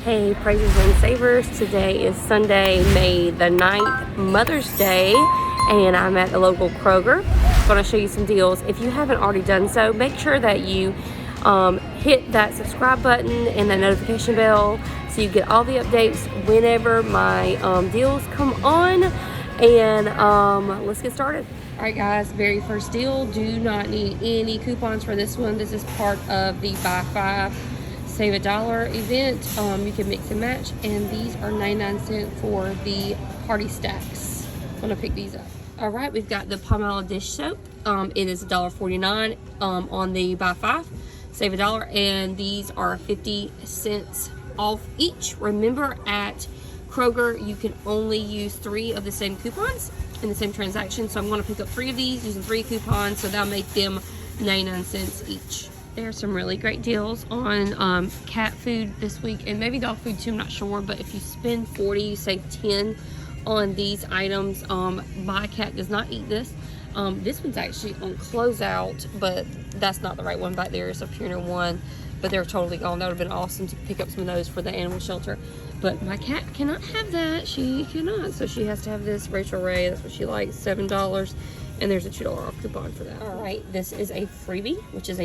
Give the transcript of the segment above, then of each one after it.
Hey, praisers and savers. Today is Sunday, May the 9th, Mother's Day, and I'm at the local Kroger. I'm going to show you some deals. If you haven't already done so, make sure that you hit that subscribe button and that notification bell so you get all the updates whenever my deals come on. And let's get started. All right, guys, very first deal. Do not need any coupons for this one. This is part of the buy 5 save $1 event. You can mix and match, and these are 99 cents for the party stacks. I'm gonna pick these up. All right, we've got the Palmolive dish soap. It is $1.49 on the buy 5 save $1, and these are 50 cents off each. Remember, at Kroger you can only use 3 of the same coupons in the same transaction, so I'm going to pick up 3 of these using 3 coupons, so that'll make them 99 cents each. There's some really great deals on cat food this week, and maybe dog food too, I'm not sure, but if you spend 40 you save 10 on these items. My cat does not eat this. This one's actually on closeout, but that's not the right one. Back there is a Purina one, but they're totally gone. That would have been awesome to pick up some of those for the animal shelter, but my cat cannot have that. She cannot, so she has to have this Rachel Ray. That's what she likes, $7, and there's a $2 off coupon for that. All right, this is a freebie, which is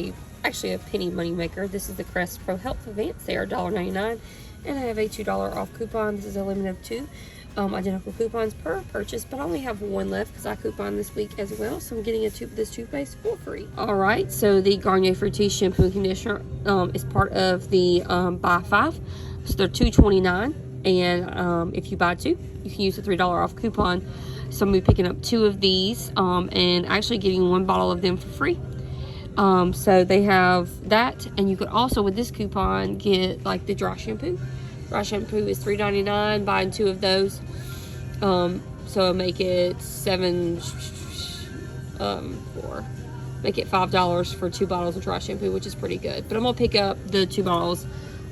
actually a penny money maker. This is the Crest Pro Health Advance. They are $1.99, and I have a $2 off coupon. This is a limit of 2 identical coupons per purchase, but I only have 1 left because I coupon this week as well, so I'm getting a tube of this toothpaste for free. All right, so the Garnier Fructis shampoo and conditioner is part of the buy 5, so they're $2.29, and if you buy 2 you can use the $3 off coupon. So I'm gonna be picking up 2 of these and actually getting 1 bottle of them for free. So they have that, and you could also with this coupon get like the dry shampoo. Dry shampoo is $3.99, buying 2 of those. So make it make it $5 for 2 bottles of dry shampoo, which is pretty good. But I'm gonna pick up the 2 bottles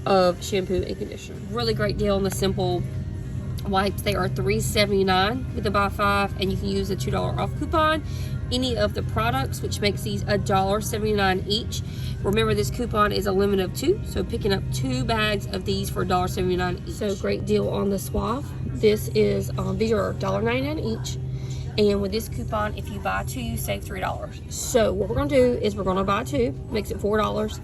of shampoo and conditioner. Really great deal on the Simple wipes. They are $3.79 with the buy 5, and you can use a $2 off coupon any of the products, which makes these $1.79 each. Remember, this coupon is a limit of 2, so picking up 2 bags of these for $1.79 each. So great deal on the Suave. This is these are $1.99 each, and with this coupon, if you buy 2 you save $3. So what we're gonna do is we're gonna buy 2, makes it $4.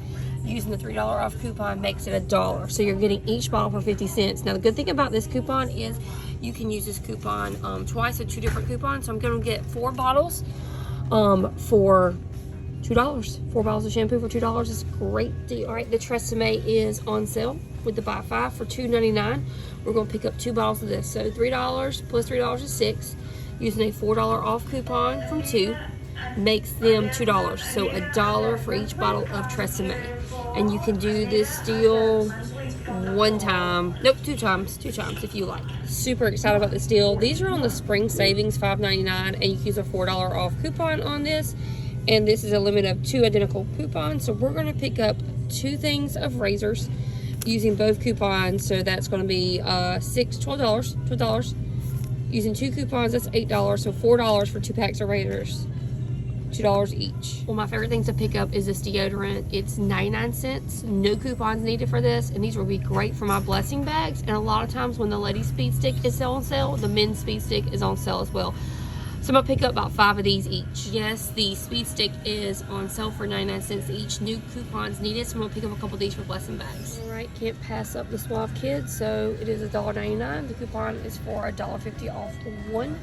Using the $3 off coupon makes it $1, so you're getting each bottle for 50 cents. Now the good thing about this coupon is you can use this coupon twice at 2 different coupons. So I'm gonna get 4 bottles for $2. 4 bottles of shampoo for $2 is a great deal. All right, the Tresemme is on sale with the buy 5 for $2.99. We're gonna pick up 2 bottles of this, so $3 plus $3 is $6. Using a $4 off coupon from 2 makes them $2, so $1 for each bottle of Tresemme. And you can do this deal 2 times if you like. Super excited about this deal. These are on the spring savings, $5.99, and you can use a $4 off coupon on this, and this is a limit of 2 identical coupons. So we're going to pick up 2 things of razors using both coupons, so that's going to be $12 using 2 coupons. That's $8, so $4 for 2 packs of razors, $2 each. Well, my favorite thing to pick up is this deodorant. It's 99 cents, no coupons needed for this, and these will be great for my blessing bags. And a lot of times when the ladies speed stick is on sale, the men's speed stick is on sale as well. So I'm gonna pick up about 5 of these each. Yes, the speed stick is on sale for 99 cents each, no coupons needed, so I'm gonna pick up a couple of these for blessing bags. All right, can't pass up the Suave Kids, so it is $1.99. The coupon is for $1.50 off 1.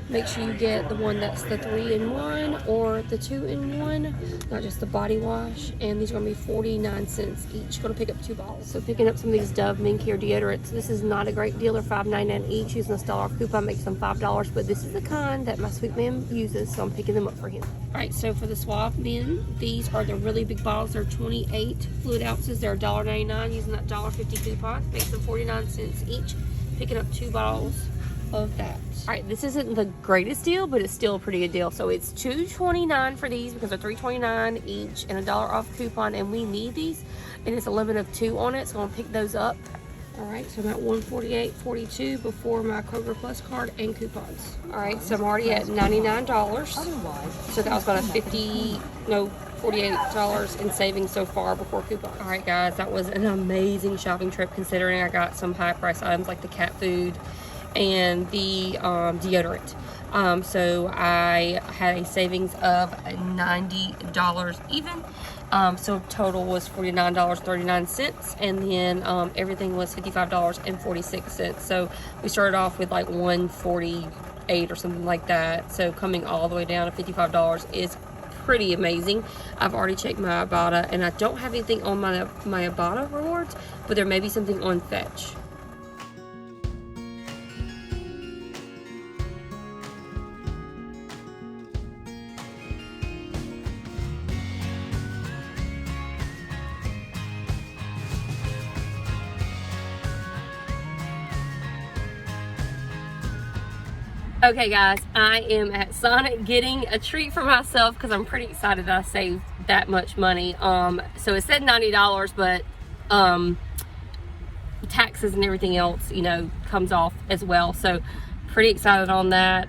Make sure you get the one that's the 3-in-1 or the 2-in-1, not just the body wash. And these are gonna be 49 cents each. Gonna pick up 2 bottles. So picking up some of these Dove Men Care deodorants. This is not a great deal. They're $5.99 each. Using a $1 off coupon makes them $5, but this is the kind that my sweet man uses, so I'm picking them up for him. All right, so for the Suave Men, these are the really big bottles. They're 28 fluid ounces. They're $1.99. Using that $1.50 coupon makes them 49 cents each. Picking up 2 bottles of that. All right, this isn't the greatest deal, but it's still a pretty good deal. So it's $2.29 for these because they're $3.29 each, and a $1 off coupon, and we need these, and it's a limit of 2 on it, so I'm gonna pick those up. All right, so I'm at $148.42 before my Kroger Plus card and coupons. All right, so I'm already at $99. So that was about a $48 in savings so far before coupons. All right, guys, that was an amazing shopping trip considering I got some high price items like the cat food and the deodorant. So I had a savings of $90 even. So total was $49.39, and then everything was $55.46. So we started off with like $148 or something like that. So coming all the way down to $55 is pretty amazing. I've already checked my IBOTTA, and I don't have anything on my IBOTTA rewards, but there may be something on Fetch. Okay guys, I am at Sonic getting a treat for myself because I'm pretty excited that I saved that much money. So it said $90, but taxes and everything else, you know, comes off as well. So pretty excited on that.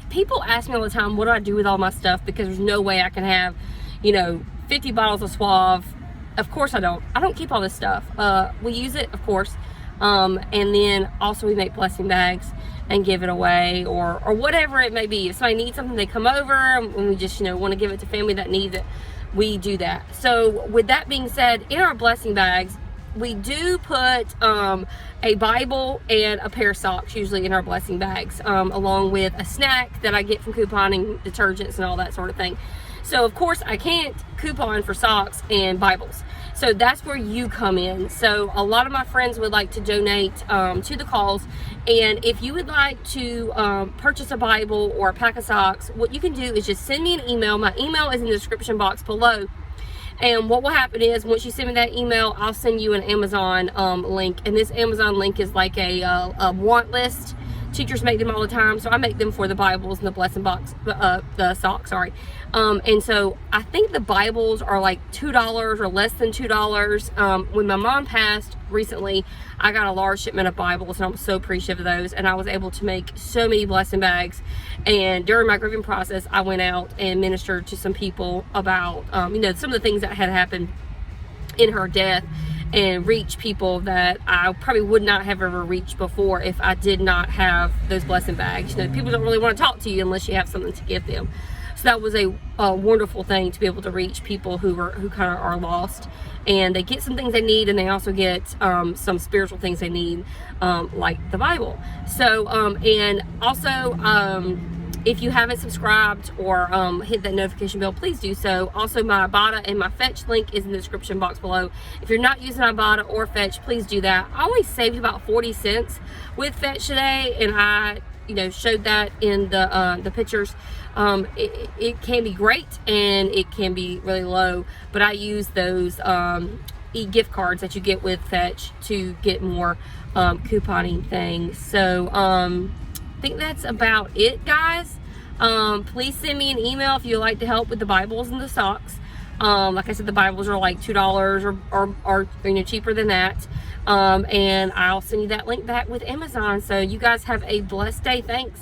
People ask me all the time, what do I do with all my stuff? Because there's no way I can have, you know, 50 bottles of Suave. Of course I don't keep all this stuff. We use it, of course. And then also we make blessing bags and give it away, or whatever it may be. If somebody needs something, they come over and we just, you know, want to give it to family that needs it, we do that. So with that being said, in our blessing bags, we do put a Bible and a pair of socks usually in our blessing bags, along with a snack that I get from couponing, detergents and all that sort of thing. So of course I can't coupon for socks and Bibles. So that's where you come in. So a lot of my friends would like to donate to the cause. And if you would like to purchase a Bible or a pack of socks, what you can do is just send me an email. My email is in the description box below. And what will happen is once you send me that email, I'll send you an Amazon link. And this Amazon link is like a want list. Teachers make them all the time, so I make them for the Bibles and the blessing box, the socks, sorry. And so I think the Bibles are like $2 or less than $2. When my mom passed recently, I got a large shipment of Bibles, and I was so appreciative of those, and I was able to make so many blessing bags. And during my grieving process, I went out and ministered to some people about, you know, some of the things that had happened in her death, and reach people that I probably would not have ever reached before if I did not have those blessing bags. You know, people don't really want to talk to you unless you have something to give them. So that was a wonderful thing to be able to reach people who kind of are lost, and they get some things they need, and they also get some spiritual things they need, like the Bible. So and also if you haven't subscribed or hit that notification bell, please do so. Also, my IBOTTA and my Fetch link is in the description box below. If you're not using IBOTTA or Fetch, please do that. I only saved about 40 cents with Fetch today, and I, you know, showed that in the pictures. It can be great and it can be really low, but I use those e-gift cards that you get with Fetch to get more couponing things. So I think that's about it, guys. Please send me an email if you'd like to help with the Bibles and the socks. Like I said, the Bibles are like $2 or you know, cheaper than that. And I'll send you that link back with Amazon. So you guys have a blessed day. Thanks.